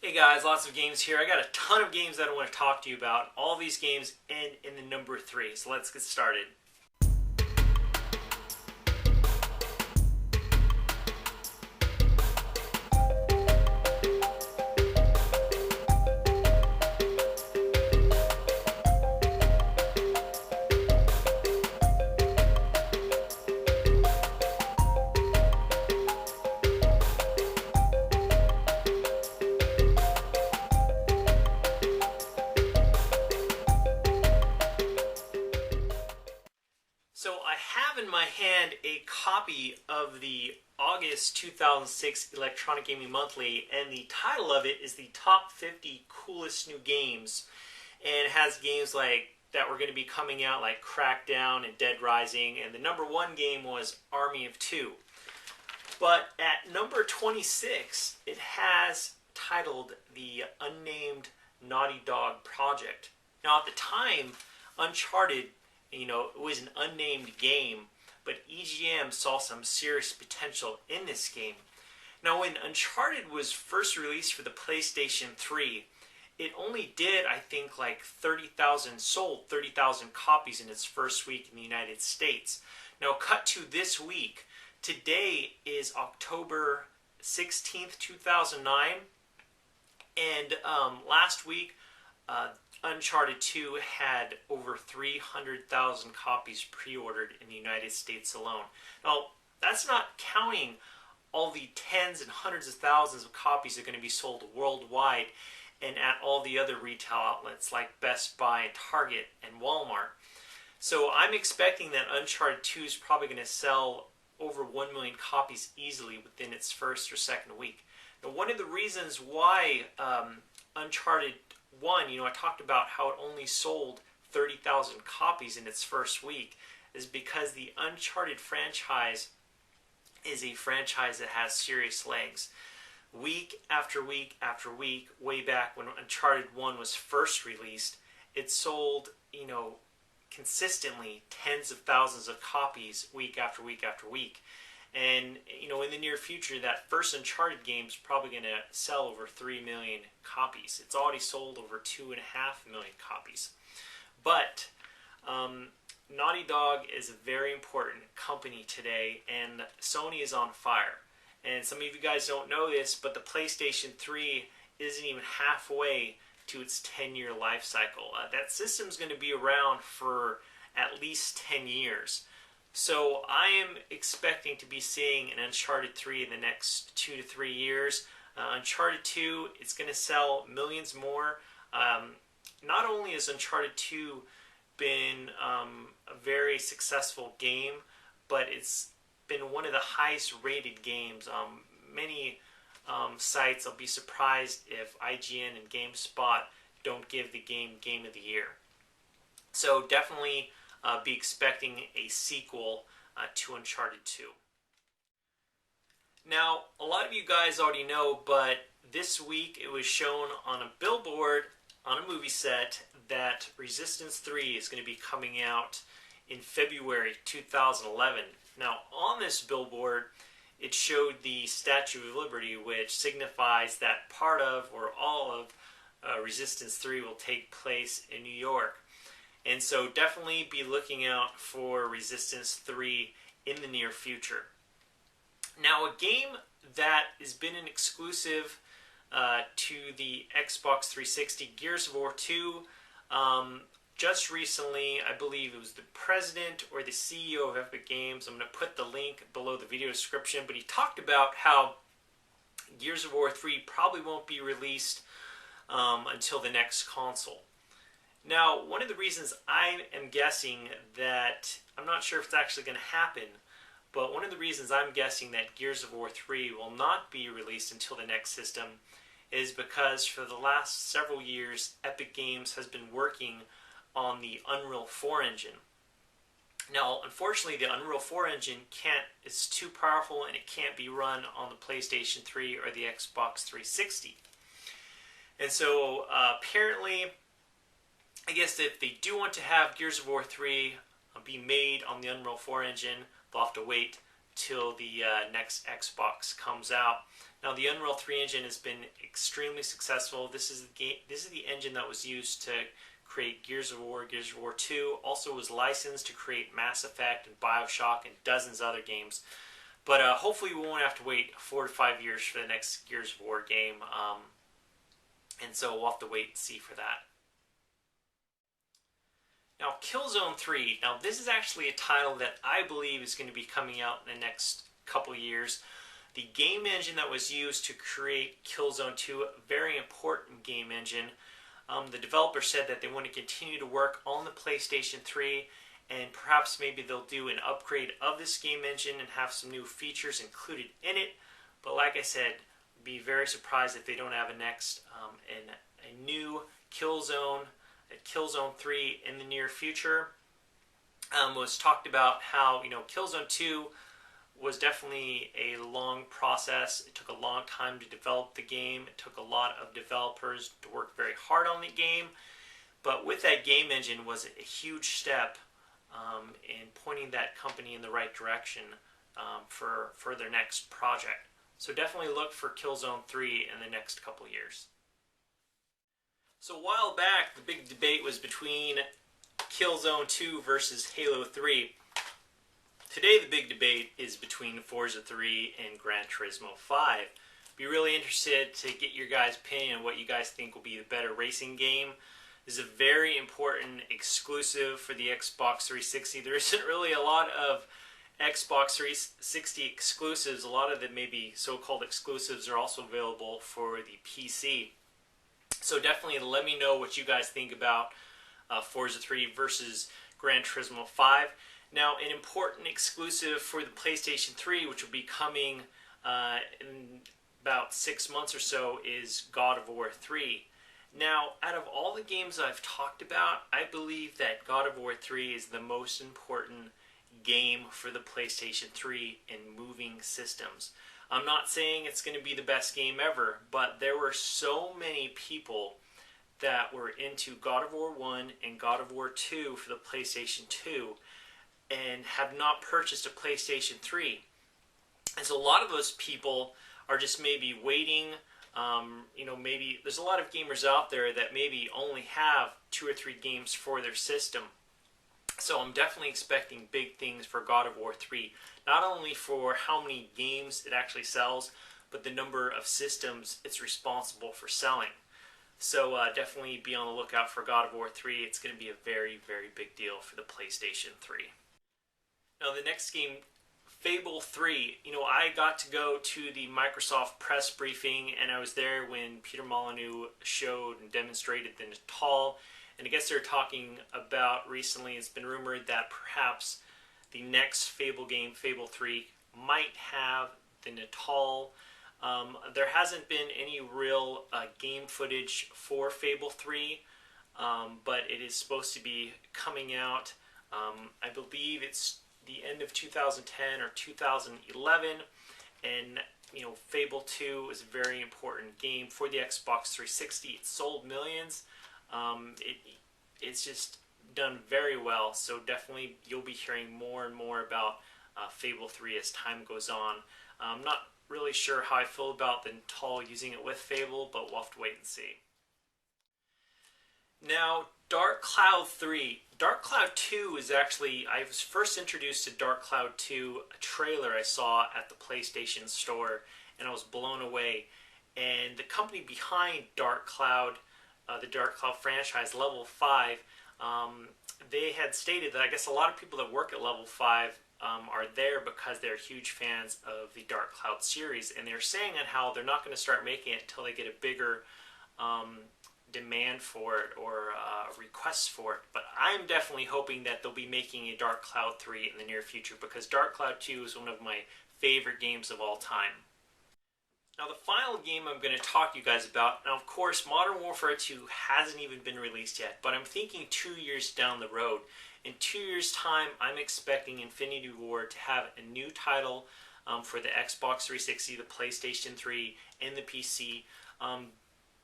Hey guys, lots of games here. I got a ton of games that I want to talk to you about. All these games end in the number 3, so let's get started. So I have in my hand a copy of the August 2006 Electronic Gaming Monthly, and the title of it is the Top 50 Coolest New Games, and it has games like that were going to be coming out like Crackdown and Dead Rising, and the number 1 game was Army of Two. But at number 26, it has titled the Unnamed Naughty Dog Project. Now at the time, Uncharted, it was an unnamed game, but EGM saw some serious potential in this game. Now, when Uncharted was first released for the PlayStation 3, it only did, I think, like 30,000 copies in its first week in the United States. Now, cut to this week. Today is October 16th, 2009, and last week, Uncharted 2 had over 300,000 copies pre-ordered in the United States alone. Now, that's not counting all the tens and hundreds of thousands of copies that are going to be sold worldwide and at all the other retail outlets like Best Buy and Target and Walmart. So I'm expecting that Uncharted 2 is probably going to sell over 1 million copies easily within its first or second week. Now, one of the reasons why Uncharted 1, I talked about how it only sold 30,000 copies in its first week, is because the Uncharted franchise is a franchise that has serious legs. Week after week after week, way back when Uncharted 1 was first released, it sold, consistently tens of thousands of copies week after week after week. And, in the near future, that first Uncharted game is probably going to sell over 3 million copies. It's already sold over 2.5 million copies. But Naughty Dog is a very important company today, and Sony is on fire. And some of you guys don't know this, but the PlayStation 3 isn't even halfway to its 10-year life cycle. That system's going to be around for at least 10 years. So I am expecting to be seeing an Uncharted 3 in the next 2 to 3 years. Uncharted 2, it's going to sell millions more. Not only has Uncharted 2 been a very successful game, but it's been one of the highest rated games. Many sites, I'll be surprised if IGN and GameSpot don't give the game Game of the Year. So definitely be expecting a sequel to Uncharted 2. Now, a lot of you guys already know, but this week it was shown on a billboard on a movie set that Resistance 3 is going to be coming out in February 2011. Now, on this billboard, it showed the Statue of Liberty, which signifies that part of or all of Resistance 3 will take place in New York. And so definitely be looking out for Resistance 3 in the near future. Now, a game that has been an exclusive to the Xbox 360, Gears of War 2, just recently, I believe it was the president or the CEO of Epic Games, I'm going to put the link below the video description, but he talked about how Gears of War 3 probably won't be released until the next console. Now, one of the reasons I am guessing that, I'm not sure if it's actually going to happen, but one of the reasons I'm guessing that Gears of War 3 will not be released until the next system is because for the last several years, Epic Games has been working on the Unreal 4 engine. Now, unfortunately, the Unreal 4 engine it's too powerful and it can't be run on the PlayStation 3 or the Xbox 360. And so, apparently, I guess if they do want to have Gears of War 3 be made on the Unreal 4 engine, they'll have to wait till the next Xbox comes out. Now, the Unreal 3 engine has been extremely successful. This is the engine that was used to create Gears of War 2. Also was licensed to create Mass Effect and BioShock and dozens of other games. But hopefully we won't have to wait 4 to 5 years for the next Gears of War game. And so we'll have to wait and see for that. Now, Killzone 3. Now, this is actually a title that I believe is going to be coming out in the next couple years. The game engine that was used to create Killzone 2, a very important game engine. The developer said that they want to continue to work on the PlayStation 3, and perhaps maybe they'll do an upgrade of this game engine and have some new features included in it. But like I said, be very surprised if they don't have a new Killzone 3 in the near future. Was talked about how Killzone 2 was definitely a long process. It took a long time to develop the game. It took a lot of developers to work very hard on the game. But with that game engine was a huge step in pointing that company in the right direction for their next project. So definitely look for Killzone 3 in the next couple years. So a while back, the big debate was between Killzone 2 versus Halo 3. Today the big debate is between Forza 3 and Gran Turismo 5. Be really interested to get your guys' opinion on what you guys think will be the better racing game. This is a very important exclusive for the Xbox 360. There isn't really a lot of Xbox 360 exclusives. A lot of the maybe so-called exclusives are also available for the PC. So definitely let me know what you guys think about Forza 3 versus Gran Turismo 5. Now, an important exclusive for the PlayStation 3, which will be coming in about 6 months or so, is God of War 3. Now, out of all the games I've talked about, I believe that God of War 3 is the most important game for the PlayStation 3 in moving systems. I'm not saying it's going to be the best game ever, but there were so many people that were into God of War 1 and God of War 2 for the PlayStation 2 and have not purchased a PlayStation 3. And so a lot of those people are just maybe waiting. Maybe there's a lot of gamers out there that maybe only have 2 or 3 games for their system. So I'm definitely expecting big things for God of War 3. Not only for how many games it actually sells, but the number of systems it's responsible for selling. So definitely be on the lookout for God of War 3. It's going to be a very, very big deal for the PlayStation 3. Now the next game, Fable 3. I got to go to the Microsoft press briefing, and I was there when Peter Molyneux showed and demonstrated the Natal. And I guess they're talking about recently, it's been rumored that perhaps the next Fable game, Fable 3, might have the Natal. There hasn't been any real game footage for Fable 3, but it is supposed to be coming out. I believe it's the end of 2010 or 2011, and Fable 2 is a very important game for the Xbox 360. It sold millions. It's just done very well, so definitely you'll be hearing more and more about Fable 3 as time goes on. I'm not really sure how I feel about the Natal using it with Fable, but we'll have to wait and see. Now, Dark Cloud 3. Dark Cloud 2 is actually, I was first introduced to Dark Cloud 2, a trailer I saw at the PlayStation Store, and I was blown away. And the company behind Dark Cloud, the Dark Cloud franchise, Level 5, they had stated that I guess a lot of people that work at Level 5 are there because they're huge fans of the Dark Cloud series, and they're saying that how they're not going to start making it until they get a bigger demand for it or requests for it. But I'm definitely hoping that they'll be making a Dark Cloud 3 in the near future, because Dark Cloud 2 is one of my favorite games of all time. Now, the final game I'm going to talk to you guys about, now of course Modern Warfare 2 hasn't even been released yet, but I'm thinking 2 years down the road. In 2 years' time, I'm expecting Infinity Ward to have a new title for the Xbox 360, the PlayStation 3, and the PC.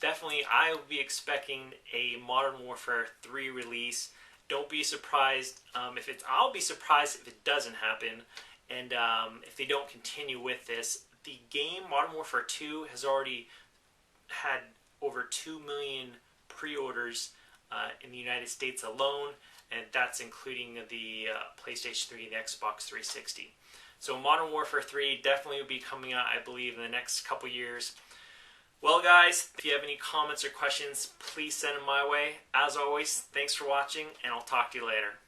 Definitely, I will be expecting a Modern Warfare 3 release. Don't be surprised I'll be surprised if it doesn't happen, and if they don't continue with this. the game Modern Warfare 2 has already had over 2 million pre-orders in the United States alone, and that's including the PlayStation 3 and the Xbox 360. So Modern Warfare 3 definitely will be coming out, I believe, in the next couple years. Well, guys, if you have any comments or questions, please send them my way. As always, thanks for watching, and I'll talk to you later.